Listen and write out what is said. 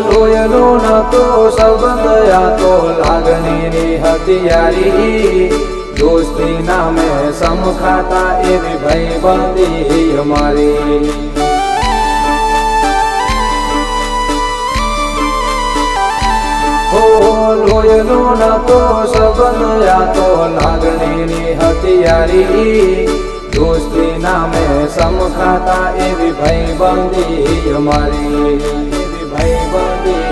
લોયનો નતો સંબંધ આ તો લાગણીની હથિયારી દોસ્તી નામે સમખાતા એવી ભાઈબંધી અમારી લોયનો નતો સંબંધ આ તો લાગણીની હથિયારી દોસ્તી નામે સમખાતા એવી ભાઈબંધી અમારી એવી ભાઈબંધી